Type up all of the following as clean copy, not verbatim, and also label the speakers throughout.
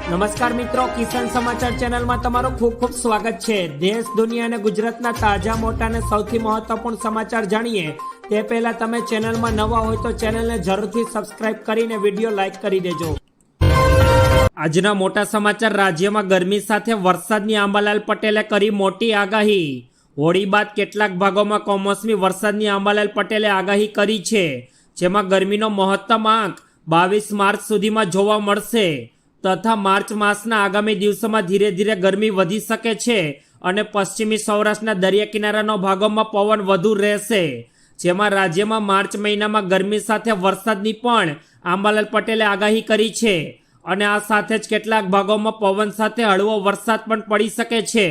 Speaker 1: નમસ્કાર મિત્રો, કિસાન સમાચાર ચેનલમાં તમારું ખૂબ ખૂબ સ્વાગત છે। દેશ, દુનિયા અને ગુજરાતના તાજા, મોટા અને સૌથી મહત્વપૂર્ણ સમાચાર જાણીએ તે પહેલા તમે ચેનલમાં નવા હોય તો ચેનલને જરૂરથી સબસ્ક્રાઇબ કરીને વિડીયો લાઈક કરી દેજો। આજના મોટા સમાચાર। રાજ્યમાં ગરમી સાથે વરસાદની આંબાલાલ પટેલે કરી મોટી આગાહી। હોળી બાદ કેટલાક ભાગોમાં કમોસમી વરસાદની આંબાલાલ પટેલે આગાહી કરી છે, જેમાં ગરમીનો મહત્તમ આંક 22 માર્ચ સુધીમાં જોવા મળશે તથા માર્ચ માસના આગામી દિવસોમાં ધીરે ધીરે ગરમી વધી શકે છે અને પશ્ચિમી સૌરાષ્ટ્રના દરિયા કિનારાના ભાગોમાં પવન વધુ રહેશે, જેમાં રાજ્યમાં માર્ચ મહિનામાં ગરમી સાથે વરસાદની પણ આંબાલાલ પટેલે આગાહી કરી છે અને આ સાથે જ કેટલાક ભાગોમાં પવન સાથે હળવો વરસાદ પણ પડી શકે છે।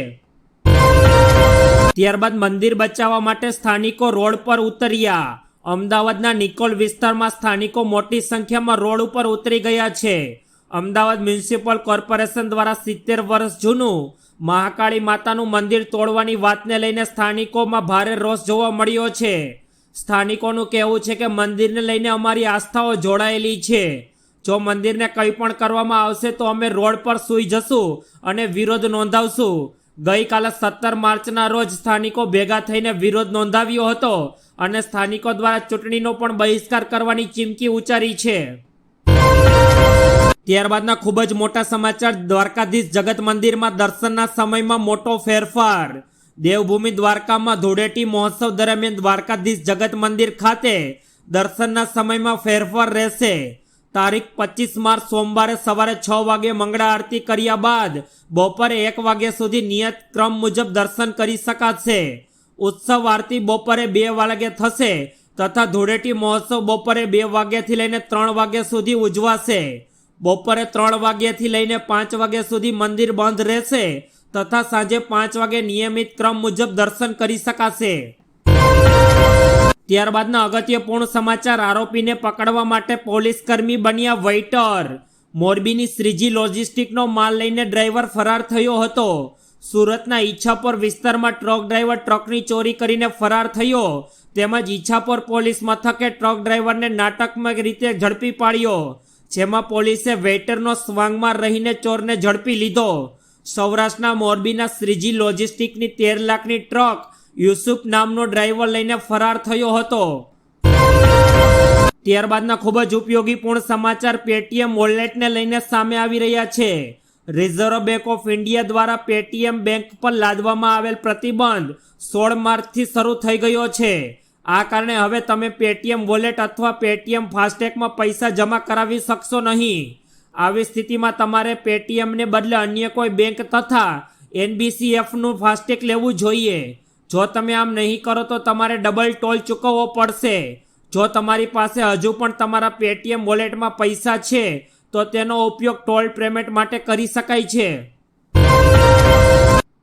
Speaker 1: ત્યારબાદ મંદિર બચાવવા માટે સ્થાનિકો રોડ પર ઉતર્યા। અમદાવાદના નિકોલ વિસ્તારમાં સ્થાનિકો મોટી સંખ્યામાં રોડ ઉપર ઉતરી ગયા છે। અમદાવાદ મ્યુનિસિપલ કોર્પોરેશન દ્વારા 70 વર્ષ જૂનું મહાકાળી માતાનું મંદિર તોડવાની વાતને લઈને સ્થાનિકોમાં ભારે રોષ જોવા મળ્યો છે। સ્થાનિકોનું કહેવું છે કે મંદિરને લઈને અમારી આસ્થાઓ જોડાયેલી છે। જો મંદિરને કંઈ પણ કરવામાં આવશે તો અમે રોડ પર સૂઈ જશું અને વિરોધ નોંધાવશું। ગઈકાલે 17 માર્ચના રોજ સ્થાનિકો ભેગા થઈને વિરોધ નોંધાવ્યો હતો અને સ્થાનિકો દ્વારા ચૂંટણીનો પણ બહિષ્કાર કરવાની ચીમકી ઉચ્ચારી છે। ત્યારબાદના ખૂબ જ મોટા સમાચાર। દ્વારકાધીશ જગત મંદિરમાં દર્શનના સમયમાં મોટો ફેરફાર। દેવભૂમિ દ્વારકામાં ધૂળેટી મહોત્સવ દરમિયાન દ્વારકાધીશ જગત મંદિર ખાતે દર્શનના સમયમાં ફેરફાર રહેશે। તારીખ 25 માર્ચ સોમવારે સવારે 6 વાગે મંગળા આરતી કર્યા બાદ બપોરે 1 વાગ્યા સુધી નિયત ક્રમ મુજબ દર્શન કરી શકાશે। ઉત્સવ આરતી બપોરે 2 વાગે થશે તથા ધૂળેટી મહોત્સવ બપોરે 2 વાગ્યાથી લઈને 3 વાગ્યા સુધી ઉજવાશે। બપોરે 3 વાગ્યાથી લઈને 5 વાગ્યા સુધી મંદિર બંધ રહેશે તથા સાંજે 5 વાગે નિયમિત ક્રમ મુજબ દર્શન કરી શકાશે। ત્યારબાદના અગત્યપૂર્ણ સમાચાર। આરોપીને પકડવા માટે પોલીસ કર્મી બન્યા વેઇટર। મોરબીની શ્રીજી લોજિસ્ટિકનો માલ લઈને ડ્રાઈવર ફરાર થયો હતો। સુરતના ઈચ્છાપોર વિસ્તારમાં ટ્રક ડ્રાઈવર ટ્રકની ચોરી કરીને ફરાર થયો, તેમજ ઈચ્છાપોર પોલીસ મથકે ટ્રક ડ્રાઈવરને નાટકમય રીતે ઝડપી પાડ્યો, જેમાં પોલીસે વેઇટરનો સ્વાંગમાં રહીને ચોરને ઝડપી લીધો। સૌરાષ્ટ્રના મોરબીના શ્રીજી લોજિસ્ટિકની 13 લાખની ટ્રક યુસુફ નામનો ડ્રાઈવર લઈને ફરાર થયો હતો। ત્યારબાદના ખૂબ જ ઉપયોગીપૂર્ણ સમાચાર। પેટીએમ વોલેટને લઈને સામે આવી રહ્યા છે। રિઝર્વ બેંક ઓફ ઇન્ડિયા દ્વારા પેટીએમ બેંક પર લાદવામાં આવેલ પ્રતિબંધ 16 માર્ચથી શરૂ થઈ ગયો છે। આ કારણે હવે તમે પેટીએમ વોલેટ અથવા પેટીએમ ફાસ્ટેગમાં પૈસા જમા કરાવી શકશો નહીં। આવી સ્થિતિમાં તમારે પેટીએમને બદલે અન્ય કોઈ બેંક તથા NBCFનું ફાસ્ટેગ લેવું જોઈએ। જો તમે આમ નહીં કરો તો તમારે ડબલ ટોલ ચૂકવવો પડશે। જો તમારી પાસે હજુ પણ તમારા પેટીએમ વોલેટમાં પૈસા છે તો તેનો ઉપયોગ ટોલ પેમેન્ટ માટે કરી શકાય છે।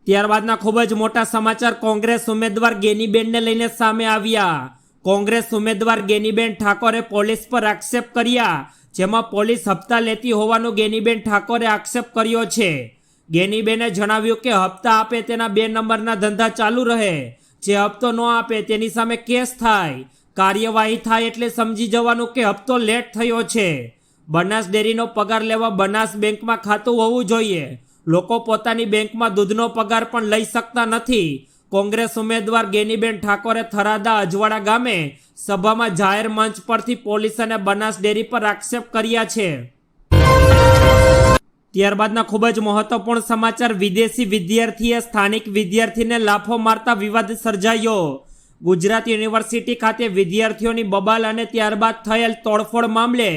Speaker 1: ત્યારબાદના ખૂબ જ મોટા સમાચાર। કોંગ્રેસ ઉમેદવાર ગેનીબેનને લઈને સામે આવ્યા। કોંગ્રેસ ઉમેદવાર ગેનીબેન ઠાકોરે પોલીસ પર આક્ષેપ કર્યા, જેમાં પોલીસ હપ્તા લેતી હોવાનું ગેનીબેન ઠાકોરે આક્ષેપ કર્યો છે। ગેનીબેને જણાવ્યું કે હપ્તા આપે તેના 2 નંબરના ધંધા ચાલુ રહે, જે હપ્તો ન આપે તેની સામે કેસ થાય, કાર્યવાહી થાય એટલે સમજી જવાનું કે હપ્તો લેટ થયો છે। બનાસ ડેરીનો પગાર લેવા બનાસ બેંકમાં ખાતું હોવું જોઈએ। લોકો પોતાની બેંકમાં દૂધનો પગાર પણ લઈ શકતા નથી। કોંગ્રેસ ઉમેદવાર ગેનીબેન ઠાકોરે થરાદા અજવાડા ગામે સભામાં જાહેર મંચ પરથી પોલીસ અને બનાસ ડેરી પર આક્ષેપ કર્યા છે। ત્યારબાદના ખૂબ જ મહત્વપૂર્ણ સમાચાર। વિદેશી વિદ્યાર્થીએ સ્થાનિક વિદ્યાર્થીને લાફો મારતા વિવાદ સર્જાયો। ગુજરાત યુનિવર્સિટી ખાતે વિદ્યાર્થીઓની બબાલ અને ત્યારબાદ થયેલ તોડફોડ મામલે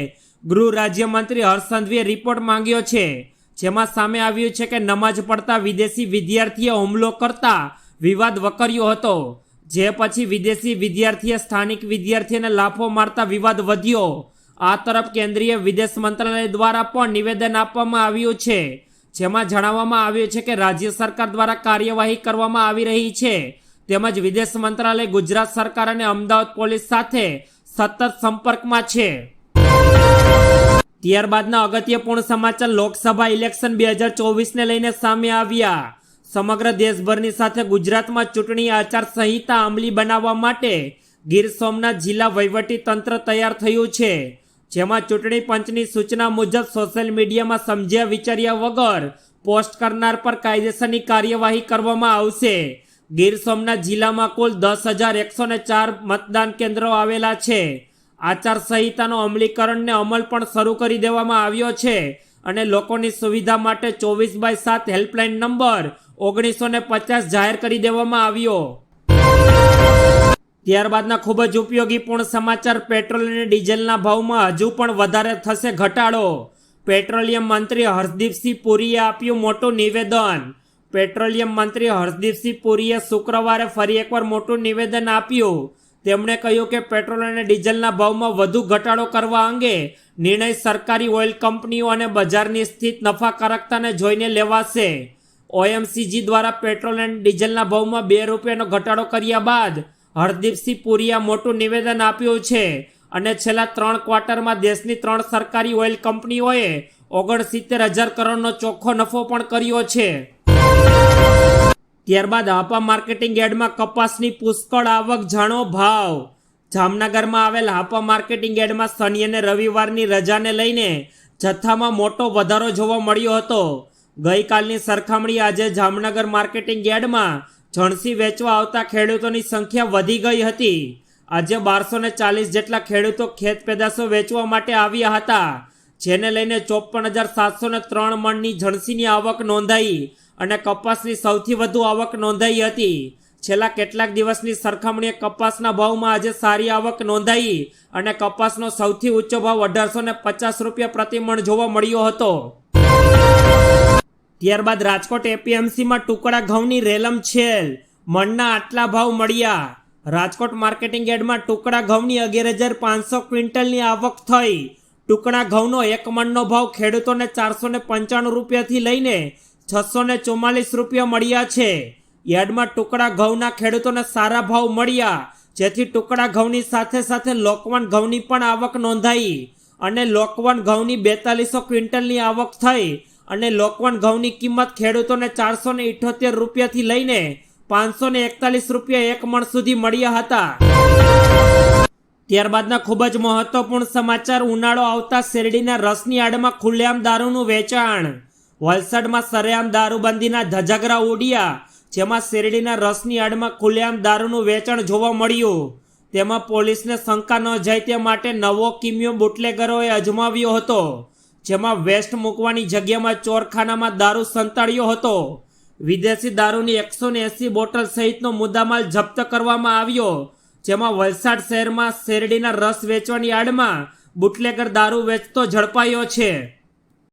Speaker 1: ગૃહ રાજ્યમંત્રી હર્ષ સંઘવીએ રિપોર્ટ માંગ્યો છે, જેમાં સામે આવ્યું છે કે નમાજ પડતા વિદેશી વિદ્યાર્થીએ હુમલો કરતા વિવાદ વકર્યો હતો, જે પછી વિદેશી વિદ્યાર્થીએ સ્થાનિક વિદ્યાર્થીને લાફો મારતા વિવાદ વધ્યો। આ તરફ કેન્દ્રીય વિદેશ મંત્રાલય દ્વારા પણ નિવેદન આપવામાં આવ્યું છે, જેમાં જણાવવામાં આવ્યું છે કે રાજ્ય સરકાર દ્વારા કાર્યવાહી કરવામાં આવી રહી છે, તેમજ વિદેશ મંત્રાલય ગુજરાત સરકાર અને અમદાવાદ પોલીસ સાથે સતત સંપર્કમાં છે। ત્યારબાદના અગત્યપૂર્ણ સમાચાર। લોકસભા ઇલેક્શન 2024ને લઈને સામે આવ્યા। સમગ્ર દેશભરની સાથે ગુજરાતમાં ચૂંટણી આચારસંહિતા અમલી બનાવવા માટે ગીર સોમનાથ જિલ્લા વહીવટી તંત્ર તૈયાર થયું છે। જેમાં ચૂંટણી પંચની સૂચના મુજબ સોશિયલ મીડિયામાં સમજ્યા વિચાર્યા વગર પોસ્ટ કરનાર પર કાયદેસરની કાર્યવાહી કરવામાં આવશે. ગીર સોમનાથ જિલ્લામાં કુલ 10,104 મતદાન કેન્દ્રો આવેલા છે. આચારસંહિતાનો અમલીકરણને અમલ પણ શરૂ કરી દેવામાં આવ્યો છે અને લોકોની સુવિધા માટે 24/7 હેલ્પલાઇન નંબર 1950 જાહેર કરી દેવામાં આવ્યો. ત્યારબાદના ખૂબ જ ઉપયોગીપૂર્ણ સમાચાર. પેટ્રોલ અને ડીઝલના ભાવમાં હજુ પણ વધારે થશે ઘટાડો. પેટ્રોલિયમ મંત્રી હરદીપસિંહ પુરીએ આપ્યું મોટું નિવેદન. પેટ્રોલિયમ મંત્રી હરદીપસિંહ પુરીએ શુક્રવારે ફરી એકવાર મોટું નિવેદન આપ્યું. તેમણે કહ્યું કે પેટ્રોલ અને ડીઝલના ભાવમાં વધુ ઘટાડો કરવા અંગે નિર્ણય સરકારી ઓઇલ કંપનીઓ અને બજારની સ્થિત નફાકારકતાને જોઈને લેવાશે. ઓએમસીજી દ્વારા પેટ્રોલ અને ડીઝલના ભાવમાં 2 રૂપિયાનો ઘટાડો કર્યા બાદ હરદીપસિંહ પુરીએ મોટું નિવેદન આપ્યું છે અને છેલ્લા 3 ક્વાર્ટરમાં દેશની 3 સરકારી ઓઇલ કંપનીઓએ 69,000 કરોડનો ચોખ્ખો નફો પણ કર્યો છે. ત્યારબાદ હાપા માર્કેટિંગ યાર્ડમાં કપાસની પુષ્કળ આવક, જાણો ભાવ. જામનગરમાં આવેલ હાપા માર્કેટિંગ યાર્ડમાં શનિ અને રવિવારની રજાને લઈને જથ્થામાં મોટો વધારો જોવા મળ્યો હતો. ગઈકાલની સરખામણી આજે જામનગર માર્કેટિંગ યાર્ડમાં જણસી વેચવા આવતા ખેડૂતોની સંખ્યા વધી ગઈ હતી. આજે 1240 જેટલા ખેડૂતો ખેત પેદાશો વેચવા માટે આવ્યા હતા, જેને લઈને 54,703 મણની જણસીની આવક નોંધાઈ અને કપાસની સૌથી વધુ આવક નોંધાઈ હતી. છેલ્લા કેટલાક દિવસની સરખામણીએ કપાસના ભાવમાં આજે સારી આવક નોંધાઈ અને કપાસનો સૌથી ઊંચો ભાવ 1850 રૂપિયા પ્રતિ મણ જોવા મળ્યો હતો. ત્યારબાદ રાજકોટ એપીએમસીમાં ટુકડા ઘઉંની રેલમ છેલ, મણના આટલા ભાવ મળ્યા. રાજકોટ માર્કેટિંગ યાર્ડમાં ટુકડા ઘઉંની 11,500 ક્વિન્ટલની આવક થઈ. ટુકડા ઘઉંનો 1 મણનો ભાવ ખેડૂતોને 495 રૂપિયાથી લઈને 644 રૂપિયા મળ્યા છે. યાર્ડમાં ટુકડા ઘઉંના ખેડૂતોને સારા ભાવ મળ્યા, જેથી ટુકડા ઘઉંની સાથે સાથે લોકવન ઘઉંની પણ આવક નોંધાઈ અને લોકવન ઘઉંની 4200 ક્વિન્ટલની આવક થઈ અને લોકવન ઘઉંની કિંમત ખેડૂતોને 478 રૂપિયાથી લઈને 541 રૂપિયા 1 મણ સુધી મળ્યા હતા. ત્યારબાદના ખૂબ જ મહત્વપૂર્ણ સમાચાર. ઉનાળો આવતા શેરડીના રસની આડમાં ખુલ્લેઆમ દારૂનું વેચાણ. વલસાડમાં સરેઆમ દારૂબંધીના ધજાગરા ઉડ્યા, જેમાં શેરડીના રસની આડમાં ખુલ્લેઆમ દારૂનું વેચાણ જોવા મળ્યું. તેમાં પોલીસને શંકા ન જાય તે માટે નવો કિમિયો બુટલેગરોએ અજમાવ્યો હતો, જેમાં વેસ્ટ મૂકવાની જગ્યામાં ચોરખાનામાં દારૂ સંતાડ્યો હતો. વિદેશી દારૂની 180 બોટલ સહિતનો મુદ્દામાલ જપ્ત કરવામાં આવ્યો, જેમાં વલસાડ શહેરમાં શેરડીના રસ વેચવાની આડમાં બુટલેગર દારૂ વેચતો ઝડપાયો છે.